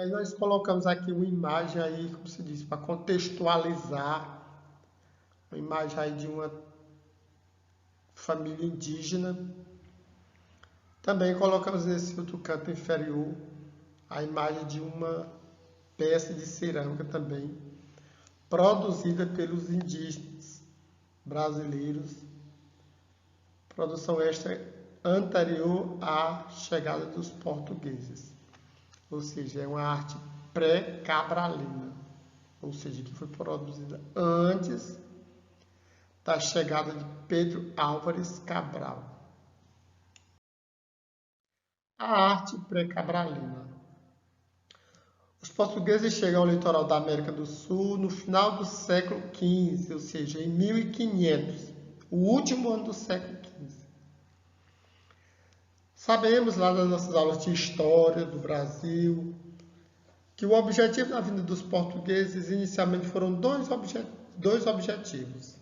Aí nós colocamos aqui uma imagem aí, como se diz, para contextualizar, uma imagem aí de uma família indígena. Também colocamos nesse outro canto inferior a imagem de uma peça de cerâmica também, produzida pelos indígenas brasileiros. Produção esta anterior à chegada dos portugueses. Ou seja, é uma arte pré-cabralina, ou seja, que foi produzida antes da chegada de Pedro Álvares Cabral. A arte pré-cabralina. Os portugueses chegam ao litoral da América do Sul no final do século XV, ou seja, em 1500, o último ano do século XV. Sabemos lá nas nossas aulas de história do Brasil que o objetivo da vinda dos portugueses inicialmente foram dois objetivos.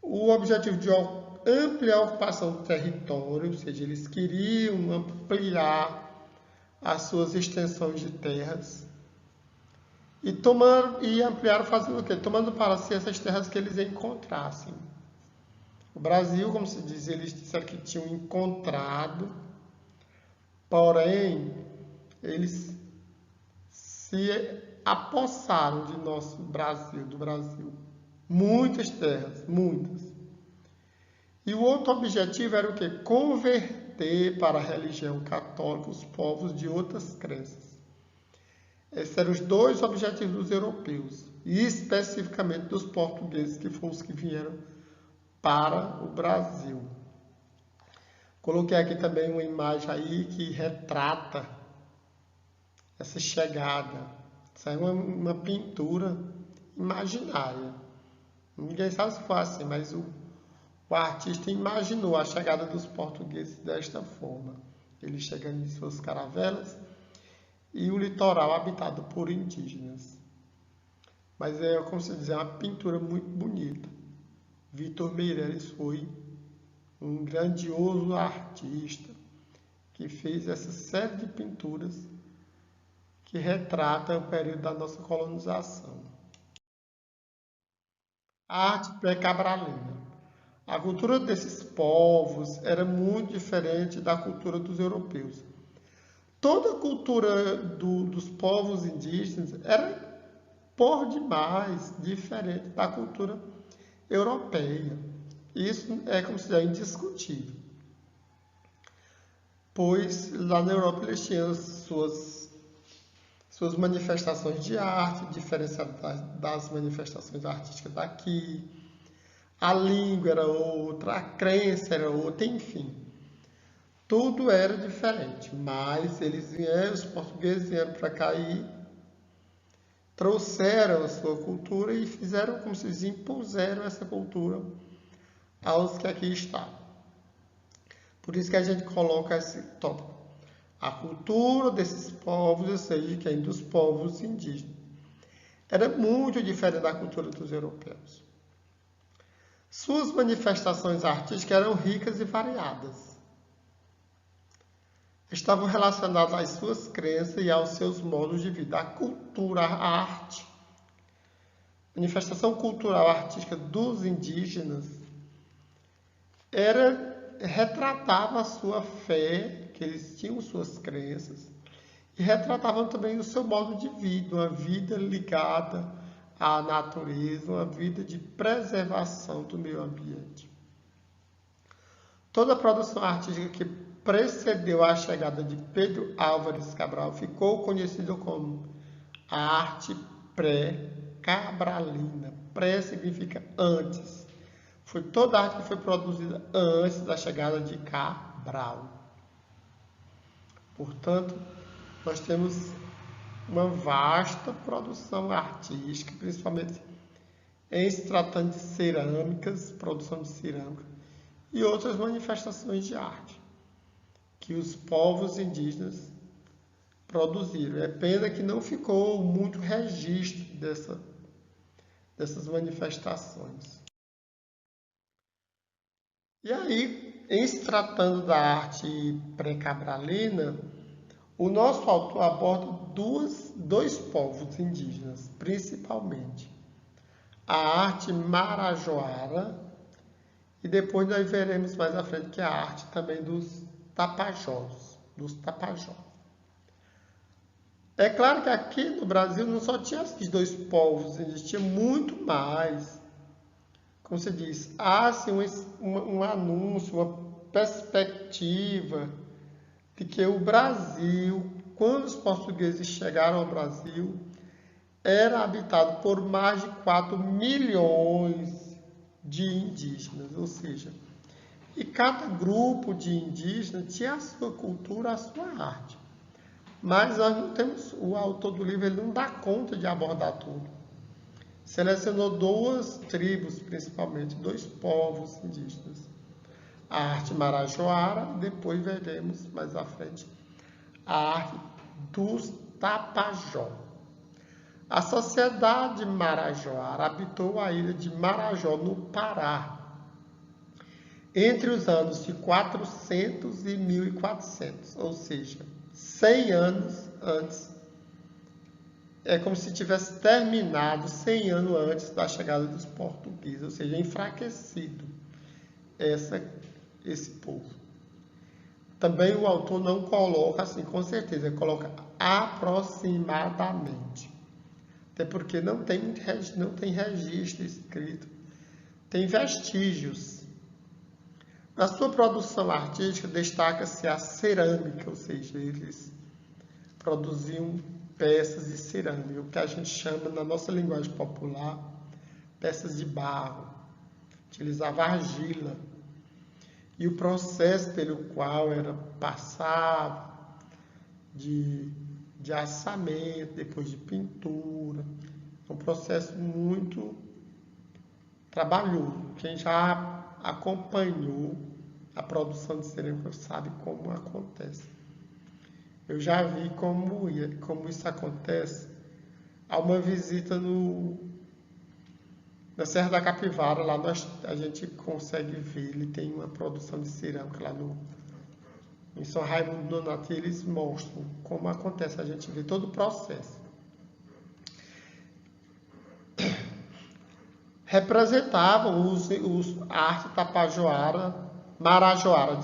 O objetivo de ampliar a ocupação do território, ou seja, eles queriam ampliar as suas extensões de terras e ampliaram fazendo o quê? Tomando para si essas terras que eles encontrassem. O Brasil, como se diz, eles disseram que tinham encontrado, porém, eles se apossaram de nosso Brasil, do Brasil. Muitas terras, muitas. E o outro objetivo era o quê? Converter para a religião católica os povos de outras crenças. Esses eram os dois objetivos dos europeus, e especificamente dos portugueses, que foram os que vieram para o Brasil. Coloquei aqui também uma imagem aí que retrata essa chegada. Isso é uma pintura imaginária. Ninguém sabe se foi assim, mas o artista imaginou a chegada dos portugueses desta forma. Eles chegando em suas caravelas e o litoral habitado por indígenas. Mas é, como se diz, é uma pintura muito bonita. Vitor Meireles foi um grandioso artista que fez essa série de pinturas que retrata o período da nossa colonização. A arte pré-cabralina. A cultura desses povos era muito diferente da cultura dos europeus. Toda a cultura dos povos indígenas era por demais diferente da cultura europeia. Isso é como se diz, indiscutível. Pois lá na Europa eles tinham suas manifestações de arte, diferenciadas das manifestações artísticas daqui. A língua era outra, a crença era outra, enfim. Tudo era diferente, mas os portugueses vieram para cá e trouxeram a sua cultura e fizeram como se diz, impuseram essa cultura aos que aqui estavam. Por isso que a gente coloca esse tópico. A cultura desses povos, ou seja, quem dos povos indígenas, era muito diferente da cultura dos europeus. Suas manifestações artísticas eram ricas e variadas. Estavam relacionadas às suas crenças e aos seus modos de vida. A cultura, a arte, a manifestação cultural artística dos indígenas retratava a sua fé, que eles tinham suas crenças, e retratavam também o seu modo de vida, uma vida ligada à natureza, uma vida de preservação do meio ambiente. Toda a produção artística que precedeu a chegada de Pedro Álvares Cabral ficou conhecida como a arte pré-cabralina. Pré significa antes. Foi toda a arte que foi produzida antes da chegada de Cabral. Portanto, nós temos uma vasta produção artística, principalmente em se tratando de cerâmicas, produção de cerâmica, e outras manifestações de arte que os povos indígenas produziram. É pena que não ficou muito registro dessas manifestações. E aí, em se tratando da arte pré-cabralina, O nosso autor aborda dois povos indígenas, principalmente. A arte marajoara, e depois nós veremos mais à frente que é a arte também dos tapajós. É claro que aqui no Brasil não só tinha esses dois povos, existia muito mais. Como se diz, há assim, um anúncio, uma perspectiva de que o Brasil, quando os portugueses chegaram ao Brasil, era habitado por mais de 4 milhões de indígenas, ou seja, e cada grupo de indígenas tinha a sua cultura, a sua arte. Mas nós não temos, o autor do livro ele não dá conta de abordar tudo. Selecionou duas tribos, principalmente, dois povos indígenas. A arte marajoara, depois veremos mais à frente a arte dos tapajós. A sociedade marajoara habitou a ilha de Marajó, no Pará, entre os anos de 400 e 1400, ou seja, 100 anos antes. É como se tivesse terminado 100 anos antes da chegada dos portugueses, ou seja, enfraquecido esse povo. Também o autor não coloca assim, com certeza, ele coloca aproximadamente. Até porque não tem registro escrito, tem vestígios. Na sua produção artística destaca-se a cerâmica, ou seja, eles produziam peças de cerâmica, o que a gente chama na nossa linguagem popular, peças de barro. Utilizava argila. E o processo pelo qual era passado de assamento, depois de pintura, é um processo muito trabalhoso. Quem já acompanhou a produção de cerâmica sabe como acontece. Eu já vi como isso acontece a uma visita na Serra da Capivara. Lá a gente consegue ver, ele tem uma produção de cerâmica lá em São Raimundo Nonato, e eles mostram como acontece, a gente vê todo o processo. Representavam a arte marajoara,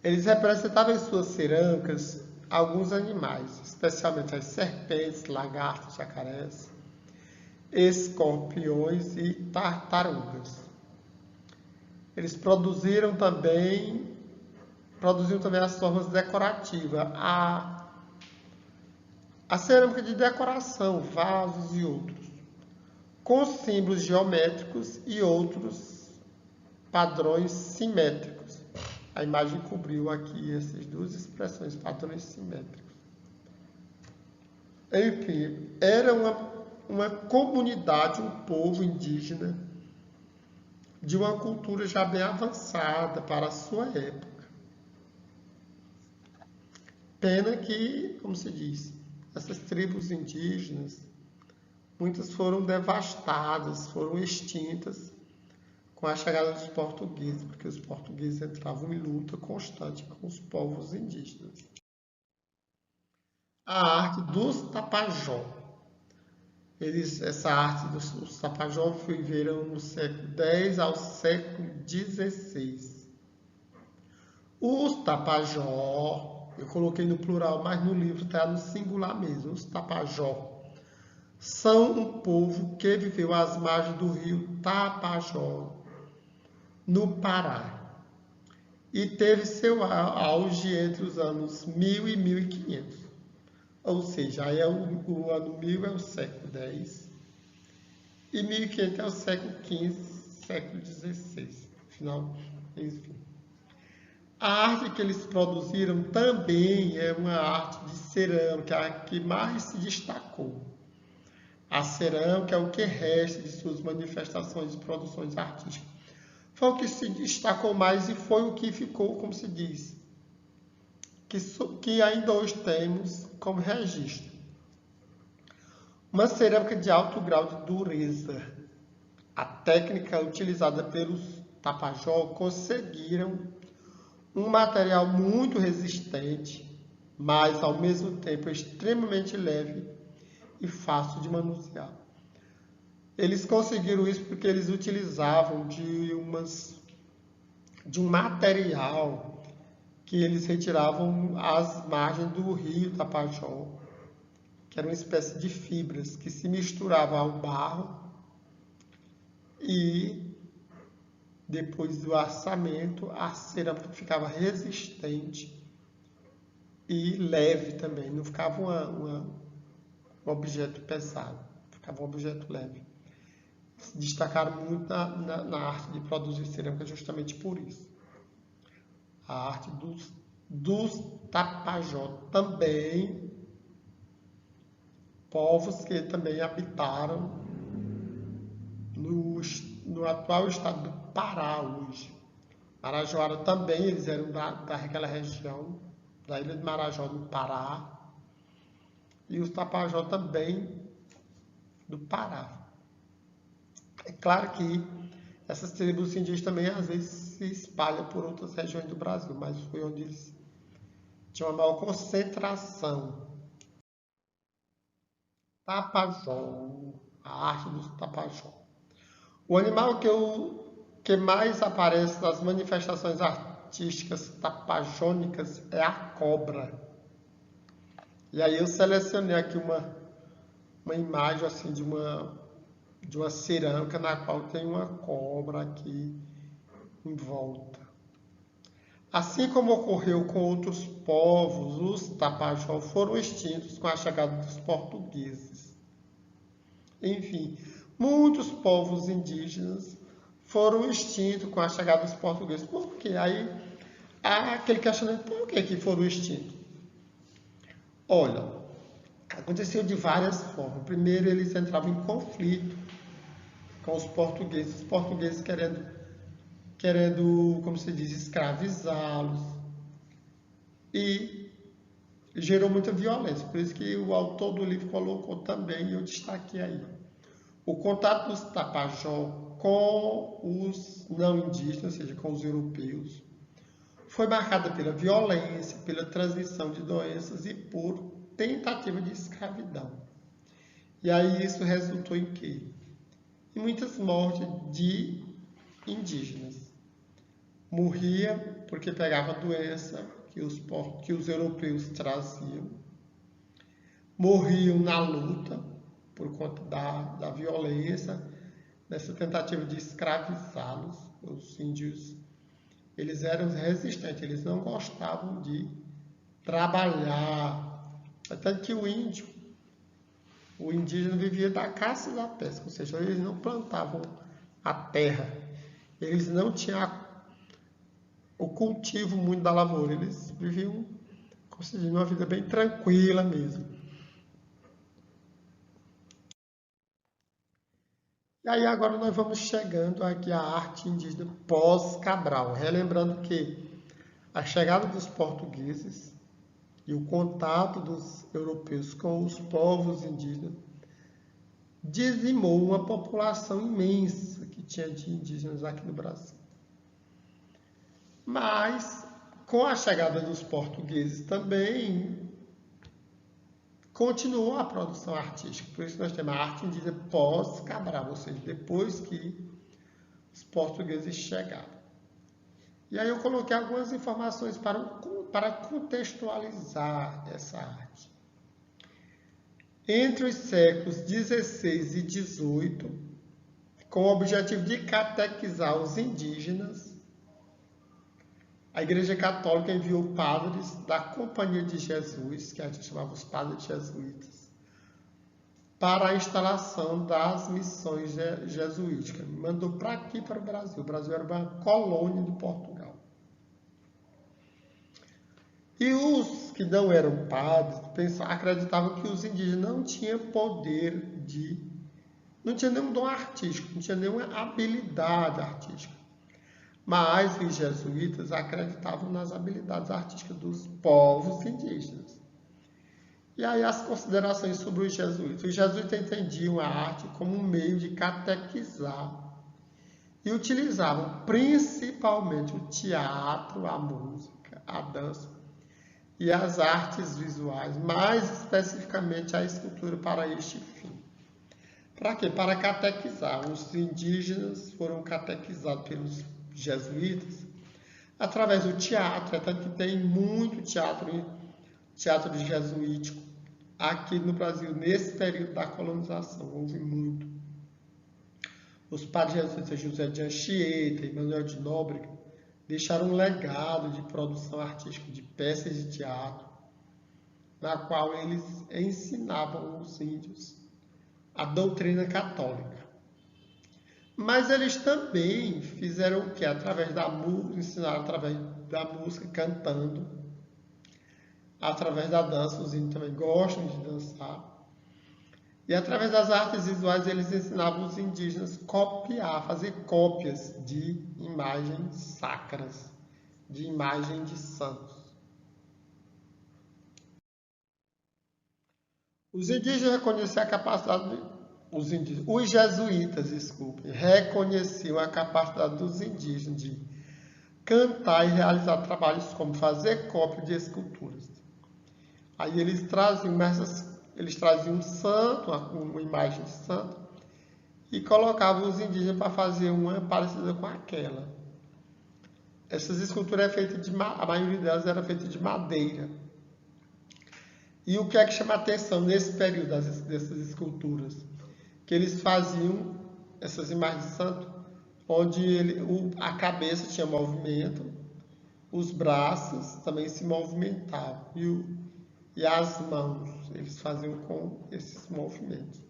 Eles representavam em suas cerâmicas alguns animais, especialmente as serpentes, lagartos, jacarés, escorpiões e tartarugas. Eles produziam também as formas decorativas, a cerâmica de decoração, vasos e outros, com símbolos geométricos e outros padrões simétricos. A imagem cobriu aqui essas duas expressões, padrões simétricos. Enfim, era uma comunidade, um povo indígena de uma cultura já bem avançada para a sua época. Pena que, como se diz, essas tribos indígenas, muitas foram devastadas, foram extintas com a chegada dos portugueses, porque os portugueses entravam em luta constante com os povos indígenas. A arte dos tapajós. Essa arte dos tapajós viveram no século X ao século XVI. Os tapajós, eu coloquei no plural, mas no livro está no singular mesmo, os tapajós, são um povo que viveu às margens do rio Tapajós, no Pará, e teve seu auge entre os anos 1000 e 1500. Ou seja, aí o ano 1000 é o século X e 1500 é o século XV, século XVI. Afinal, enfim. A arte que eles produziram também é uma arte de cerâmica, a que mais se destacou. A cerâmica é o que resta de suas manifestações e produções artísticas. Foi o que se destacou mais e foi o que ficou, como se diz, que ainda hoje temos como registro. Uma cerâmica de alto grau de dureza. A técnica utilizada pelos tapajós conseguiram um material muito resistente, mas ao mesmo tempo extremamente leve e fácil de manusear. Eles conseguiram isso porque eles utilizavam de um material que eles retiravam às margens do rio Tapajós, que era uma espécie de fibras que se misturavam ao barro e depois do assamento a cerâmica ficava resistente e leve também, não ficava um objeto pesado, ficava um objeto leve. Se destacaram muito na arte de produzir cerâmica justamente por isso. A arte dos Tapajós também, povos que também habitaram no atual estado do Pará hoje. Marajoara também, eles eram daquela região, da ilha de Marajó, no Pará, e os Tapajós também do Pará. É claro que essas tribos indígenas também às vezes se espalham por outras regiões do Brasil, mas foi onde eles tinham uma maior concentração. Tapajós, a arte dos Tapajós. O animal que mais aparece nas manifestações artísticas tapajônicas é a cobra. E aí eu selecionei aqui uma imagem assim de uma cerâmica na qual tem uma cobra aqui em volta. Assim como ocorreu com outros povos, os Tapajós foram extintos com a chegada dos portugueses. Enfim, muitos povos indígenas foram extintos com a chegada dos portugueses. Por quê? Aí há aquele questionamento, por que foram extintos? Olha, aconteceu de várias formas. Primeiro, eles entravam em conflito com os portugueses querendo, como se diz, escravizá-los. E gerou muita violência. Por isso que o autor do livro colocou também, e eu destaquei aí, o contato dos Tapajós com os não indígenas, ou seja, com os europeus, foi marcada pela violência, pela transmissão de doenças e por tentativa de escravidão. E aí isso resultou em quê? Em muitas mortes de indígenas. Morria porque pegava doença que os europeus traziam. Morriam na luta por conta da violência, dessa tentativa de escravizá-los. Os índios, eles eram resistentes, eles não gostavam de trabalhar. Tanto que o indígena vivia da caça e da pesca, ou seja, eles não plantavam a terra, eles não tinham o cultivo muito da lavoura, eles viviam, como se diz, uma vida bem tranquila mesmo. E aí agora nós vamos chegando aqui à arte indígena pós-Cabral, relembrando que a chegada dos portugueses e o contato dos europeus com os povos indígenas dizimou uma população imensa que tinha de indígenas aqui no Brasil. Mas, com a chegada dos portugueses também, continuou a produção artística. Por isso nós temos a arte indígena pós-Cabral, ou seja, depois que os portugueses chegaram. E aí eu coloquei algumas informações para contextualizar essa arte. Entre os séculos XVI e XVIII, com o objetivo de catequizar os indígenas, a Igreja Católica enviou padres da Companhia de Jesus, que a gente chamava os padres jesuítas, para a instalação das missões jesuíticas. Mandou para aqui, para o Brasil. O Brasil era uma colônia de Portugal. E os que não eram padres acreditavam que os indígenas não tinham poder não tinham nenhum dom artístico, não tinham nenhuma habilidade artística. Mas os jesuítas acreditavam nas habilidades artísticas dos povos indígenas. E aí as considerações sobre os jesuítas. Os jesuítas entendiam a arte como um meio de catequizar e utilizavam principalmente o teatro, a música, a dança e as artes visuais, mais especificamente a escultura para este fim. Para quê? Para catequizar. Os indígenas foram catequizados pelos jesuítas através do teatro, é tanto que tem muito teatro jesuítico aqui no Brasil, nesse período da colonização, houve muito. Os padres jesuítas José de Anchieta e Manuel de Nóbrega deixaram um legado de produção artística de peças de teatro, na qual eles ensinavam os índios a doutrina católica. Mas eles também fizeram o que? Através da música, ensinaram através da música, cantando, através da dança, os índios também gostam de dançar. E através das artes visuais eles ensinavam os indígenas a copiar, fazer cópias de imagens sacras, de imagens de santos. Os indígenas reconheciam a capacidade, os jesuítas, desculpem, reconheciam a capacidade dos indígenas de cantar e realizar trabalhos como fazer cópia de esculturas. Aí eles traziam um santo, uma imagem de santo, e colocavam os indígenas para fazer uma parecida com aquela. Essas esculturas a maioria delas era feita de madeira. E o que é que chama a atenção nesse período dessas esculturas? Que eles faziam essas imagens de santo, onde a cabeça tinha movimento, os braços também se movimentavam, e as mãos, eles faziam com esses movimentos.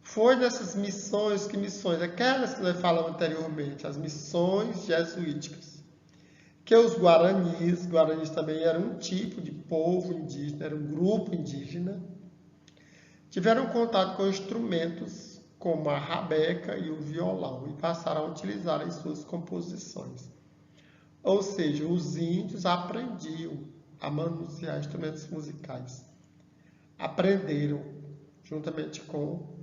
Foi nessas missões, aquelas que nós falamos anteriormente, as missões jesuíticas, que os guaranis também eram um tipo de povo indígena, era um grupo indígena, tiveram contato com instrumentos como a rabeca e o violão e passaram a utilizar em suas composições. Ou seja, os índios aprendiam a manusear instrumentos musicais. Aprenderam, juntamente com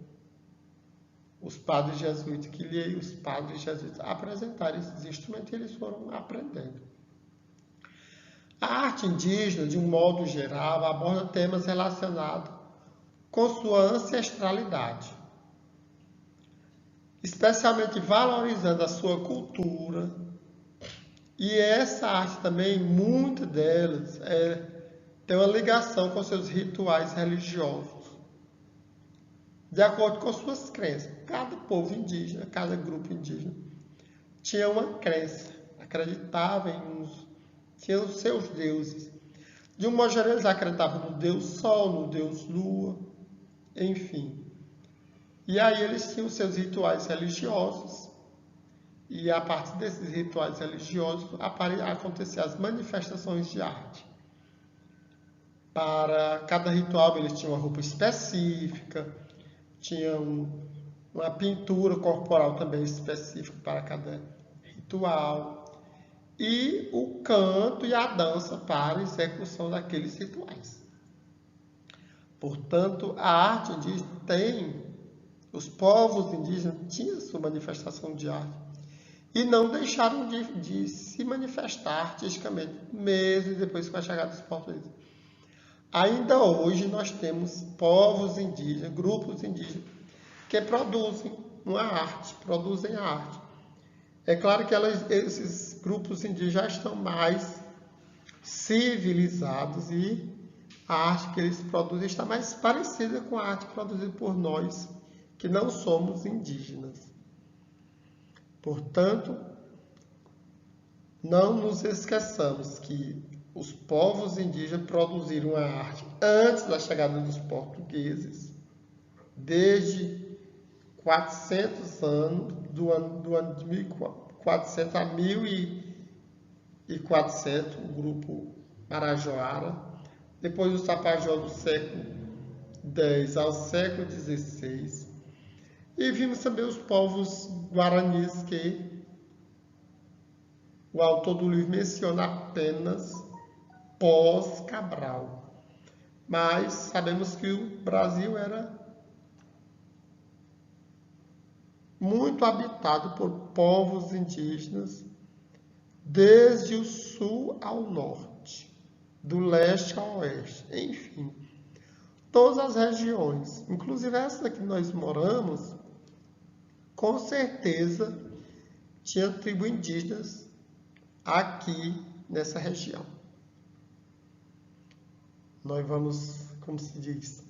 os padres jesuítas, os padres jesuítas apresentaram esses instrumentos e eles foram aprendendo. A arte indígena, de um modo geral, aborda temas relacionados com sua ancestralidade, especialmente valorizando a sua cultura. E essa arte também, muitas delas, tem uma ligação com seus rituais religiosos, de acordo com suas crenças. Cada povo indígena, cada grupo indígena, tinha uma crença, acreditava tinha os seus deuses. De um modo geral, eles acreditavam no Deus Sol, no Deus Lua, enfim. E aí eles tinham os seus rituais religiosos, e a partir desses rituais religiosos aconteciam as manifestações de arte. Para cada ritual eles tinham uma roupa específica, tinham uma pintura corporal também específica para cada ritual, e o canto e a dança para a execução daqueles rituais. Portanto, a arte indígena os povos indígenas tinham sua manifestação de arte e não deixaram de se manifestar artisticamente, mesmo depois com a chegada dos portugueses. Ainda hoje nós temos povos indígenas, grupos indígenas, que produzem a arte. É claro que esses grupos indígenas já estão mais civilizados e a arte que eles produzem está mais parecida com a arte produzida por nós, que não somos indígenas. Portanto, não nos esqueçamos que os povos indígenas produziram a arte antes da chegada dos portugueses, desde 400 anos, do ano de 1400 a 1400, o grupo Marajoara, depois os Tapajós do século X ao século XVI, e vimos também os povos guaranis, que o autor do livro menciona apenas pós-Cabral. Mas sabemos que o Brasil era muito habitado por povos indígenas, desde o sul ao norte. do leste ao oeste, enfim, todas as regiões, inclusive essa que nós moramos, com certeza tinha tribos indígenas aqui nessa região. Nós vamos, como se diz,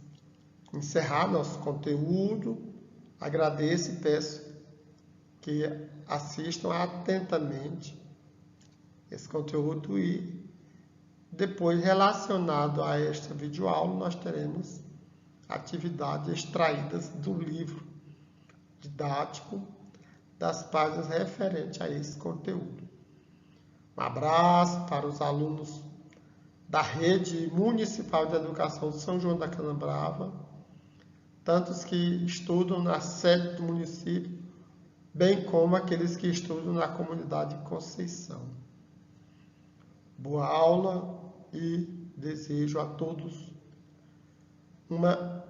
encerrar nosso conteúdo. Agradeço e peço que assistam atentamente esse conteúdo e depois, relacionado a esta videoaula, nós teremos atividades extraídas do livro didático das páginas referentes a esse conteúdo. Um abraço para os alunos da Rede Municipal de Educação de São João da Canabrava, tantos que estudam na sede do município, bem como aqueles que estudam na comunidade de Conceição. Boa aula e desejo a todos uma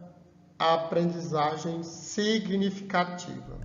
aprendizagem significativa.